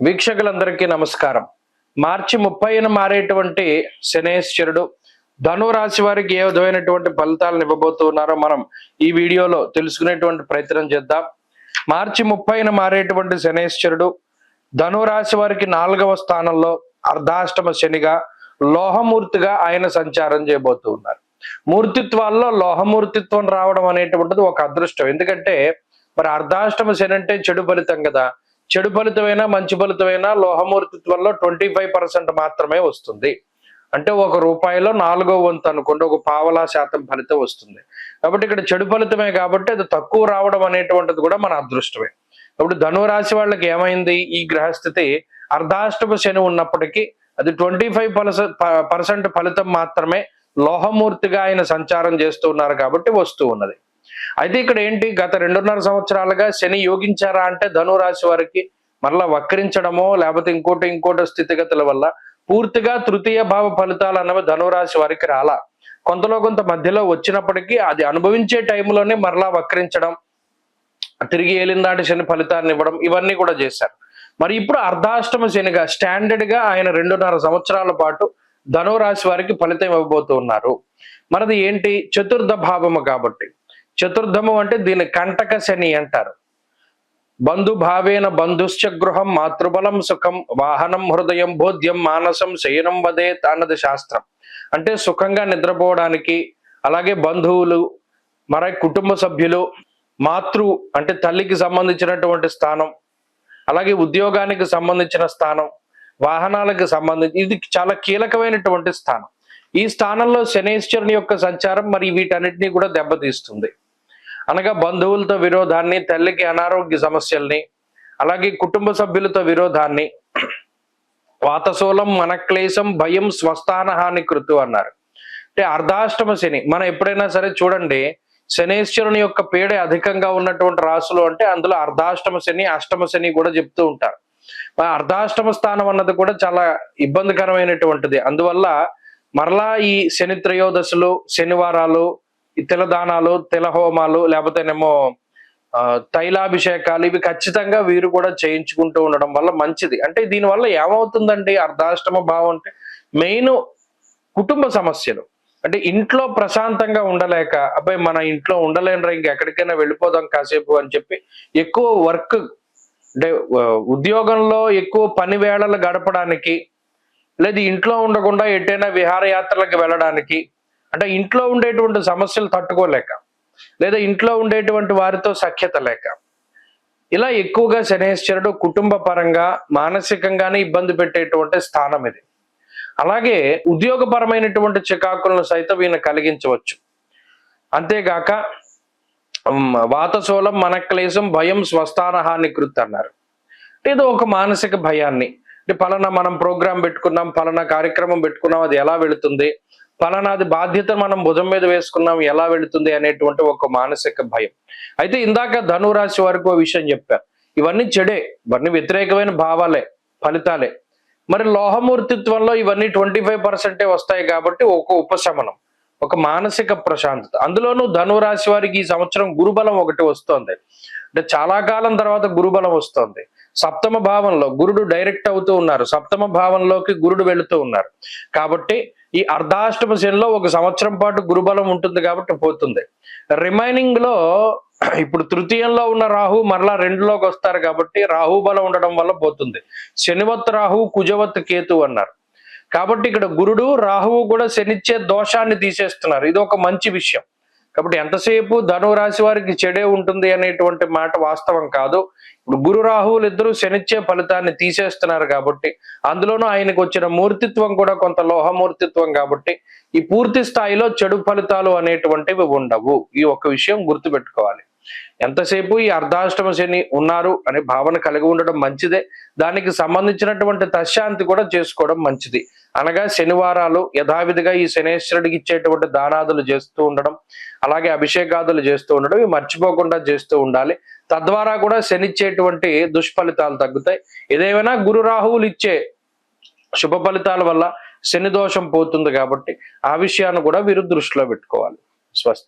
వీక్షకులందరికీ నమస్కారం. మార్చి 30న మారేటువంటి శనేశ్వరుడు ధనురాశి వారికి ఏ విధమైనటువంటి ఫలితాలను ఇవ్వబోతున్నారో మనం ఈ వీడియోలో తెలుసుకునేటువంటి ప్రయత్నం చేద్దాం. మార్చి 30న మారేటువంటి శనేశ్వరుడు ధనురాశి వారికి 4వ స్థానంలో అర్ధాష్టమ శనిగా లోహమూర్తిగా ఆయన సంచారం చేయబోతూ ఉన్నారు. మూర్తిత్వాల్లో లోహమూర్తిత్వం రావడం అనేటువంటిది ఒక అదృష్టం. ఎందుకంటే మరి అర్ధాష్టమ శని అంటే చెడు ఫలితం కదా. చెడు ఫలితమైనా మంచి ఫలితమైనా లోహమూర్తిత్వంలో 25% మాత్రమే వస్తుంది. అంటే ₹1 4వ వంతు అనుకోండి, ఒక పావలా శాతం ఫలితం వస్తుంది. కాబట్టి ఇక్కడ చెడు ఫలితమే కాబట్టి అది తక్కువ రావడం అనేటువంటిది కూడా మన అదృష్టమే. ఇప్పుడు ధనురాశి వాళ్ళకి ఏమైంది, ఈ గ్రహస్థితి అర్ధాష్టమ శని ఉన్నప్పటికీ అది 25% ఫలితం మాత్రమే లోహమూర్తిగా ఆయన సంచారం చేస్తూ ఉన్నారు కాబట్టి వస్తూ ఉన్నది. అయితే ఇక్కడ ఏంటి, గత 2.5 సంవత్సరాలుగా శని యోగించారా అంటే ధనురాశి వారికి మరలా వక్రించడమో లేకపోతే ఇంకోటి స్థితిగతుల వల్ల పూర్తిగా తృతీయ భావ ఫలితాలు అన్నవి ధనురాశి వారికి రాలా. కొంతలో కొంత మధ్యలో వచ్చినప్పటికీ అది అనుభవించే టైంలోనే మరలా వక్రించడం, తిరిగి ఏలినాటి శని ఫలితాన్ని ఇవ్వడం, ఇవన్నీ కూడా చేశారు. మరి ఇప్పుడు అర్ధాష్టమ శనిగా స్టాండర్డ్ గా ఆయన 2.5 సంవత్సరాల పాటు ధనురాశి వారికి ఫలితం ఇవ్వబోతూ ఉన్నారు. మనది ఏంటి, చతుర్థ భావము కాబట్టి. చతుర్థము అంటే దీని కంటక శని అంటారు. బంధుభావేన బంధుశ్చ గృహం మాతృబలం సుఖం వాహనం హృదయం బోధ్యం మానసం శయనం వదేత్ అన్నది శాస్త్రం. అంటే సుఖంగా నిద్రపోవడానికి, అలాగే బంధువులు, మరి కుటుంబ సభ్యులు, మాతృ అంటే తల్లికి సంబంధించినటువంటి స్థానం, అలాగే ఉద్యోగానికి సంబంధించిన స్థానం, వాహనాలకు సంబంధించి ఇది చాలా కీలకమైనటువంటి స్థానం. ఈ స్థానంలో శనేశ్వరుని యొక్క సంచారం మరి వీటన్నిటినీ కూడా దెబ్బతీస్తుంది. అనగా బంధువులతో విరోధాన్ని, తల్లికి అనారోగ్య సమస్యల్ని, అలాగే కుటుంబ సభ్యులతో విరోధాన్ని, వాతశూలం మనక్లేశం భయం స్వస్థాన హాని కృతు అన్నారు. అంటే అర్ధాష్టమ శని మనం ఎప్పుడైనా సరే చూడండి, శనేశ్వరుని యొక్క పీడ అధికంగా ఉన్నటువంటి రాశులు అంటే అందులో అర్ధాష్టమ శని, అష్టమ శని కూడా చెప్తూ ఉంటారు. అర్ధాష్టమ స్థానం అన్నది కూడా చాలా ఇబ్బందికరమైనటువంటిది. అందువల్ల మరలా ఈ శని త్రయోదశులు, శనివారాలు, ఈ తిలదానాలు, తిలహోమాలు, లేకపోతేనేమో తైలాభిషేకాలు, ఇవి ఖచ్చితంగా వీరు కూడా చేయించుకుంటూ ఉండడం వల్ల మంచిది. అంటే దీనివల్ల ఏమవుతుందండి, అర్ధాష్టమ భావం అంటే మెయిన్ కుటుంబ సమస్యలు. అంటే ఇంట్లో ప్రశాంతంగా ఉండలేక, అబ్బాయి మన ఇంట్లో ఉండలేనరా, ఇంకెక్కడికైనా వెళ్ళిపోదాం కాసేపు అని చెప్పి ఎక్కువ వర్క్ అంటే ఉద్యోగంలో ఎక్కువ పని వేళలు గడపడానికి, లేదు ఇంట్లో ఉండకుండా ఎటైనా విహారయాత్రలకు వెళ్ళడానికి, అంటే ఇంట్లో ఉండేటువంటి సమస్యలు తట్టుకోలేక, లేదా ఇంట్లో ఉండేటువంటి వారితో సఖ్యత లేక, ఇలా ఎక్కువగా శనేశ్వరుడు కుటుంబ పరంగా మానసికంగానే ఇబ్బంది పెట్టేటువంటి స్థానం ఇది. అలాగే ఉద్యోగపరమైనటువంటి చికాకులను సైతం ఈయన కలిగించవచ్చు. అంతేగాక వాతశూలం మనక్లేశం భయం స్వస్థాన హాని కృత్ అన్నారు. ఏదో ఒక మానసిక భయాన్ని, అంటే పలానా మనం ప్రోగ్రాం పెట్టుకున్నాం, పలానా కార్యక్రమం పెట్టుకున్నాం, అది ఎలా వెళుతుంది, పలానాది బాధ్యత మనం భుజం మీద వేసుకున్నాం, ఎలా వెళుతుంది అనేటువంటి ఒక మానసిక భయం. అయితే ఇందాక ధనురాశి వారికి విషయం చెప్పారు, ఇవన్నీ చెడే, ఇవన్నీ వ్యతిరేకమైన భావాలే, ఫలితాలే. మరి లోహమూర్తిత్వంలో ఇవన్నీ 25% వస్తాయి కాబట్టి ఒక ఉపశమనం, ఒక మానసిక ప్రశాంతత. అందులోనూ ధనురాశి వారికి ఈ సంవత్సరం గురుబలం ఒకటి వస్తోంది. అంటే చాలా కాలం తర్వాత గురుబలం వస్తోంది. సప్తమ భావంలో గురుడు డైరెక్ట్ అవుతూ ఉన్నారు, సప్తమ భావంలోకి గురుడు వెళుతూ ఉన్నారు. కాబట్టి ఈ అర్ధాష్టమ శనిలో 1 సంవత్సరం పాటు గురుబలం ఉంటుంది కాబట్టి పోతుంది. రిమైనింగ్ లో ఇప్పుడు తృతీయంలో ఉన్న రాహు మరలా 2లోకి వస్తారు కాబట్టి రాహు బలం ఉండడం వల్ల పోతుంది. శనివత్ రాహు కుజవత్ కేతు అన్నారు. కాబట్టి ఇక్కడ గురుడు రాహువు కూడా శనిచ్చే దోషాన్ని తీసేస్తున్నారు. ఇది ఒక మంచి విషయం. కాబట్టి ఎంతసేపు ధనురాశి వారికి చెడే ఉంటుంది అనేటువంటి మాట వాస్తవం కాదు. ఇప్పుడు గురు రాహువులు ఇద్దరు శనిచ్చే ఫలితాన్ని తీసేస్తున్నారు కాబట్టి, అందులోనూ ఆయనకు వచ్చిన మూర్తిత్వం కూడా కొంత లోహమూర్తిత్వం కాబట్టి ఈ పూర్తి స్థాయిలో చెడు ఫలితాలు అనేటువంటివి ఉండవు. ఈ ఒక్క విషయం గుర్తుపెట్టుకోవాలి. ఎంతసేపు ఈ అర్ధాష్టమ శని ఉన్నారు అనే భావన కలిగి ఉండడం మంచిదే. దానికి సంబంధించినటువంటి తశాంతి కూడా చేసుకోవడం మంచిది. అనగా శనివారాలు యథావిధిగా ఈ శనేశ్వరుడికి ఇచ్చేటువంటి దానాదులు చేస్తూ ఉండడం, అలాగే అభిషేకాదులు చేస్తూ ఉండడం, ఇవి మర్చిపోకుండా చేస్తూ ఉండాలి. తద్వారా కూడా శనిచ్చేటువంటి దుష్ఫలితాలు తగ్గుతాయి. ఏదేమైనా గురు రాహువులు ఇచ్చే శుభ ఫలితాల వల్ల శని దోషం పోతుంది కాబట్టి ఆ విషయాన్ని కూడా వీరు దృష్టిలో పెట్టుకోవాలి. స్వస్తి.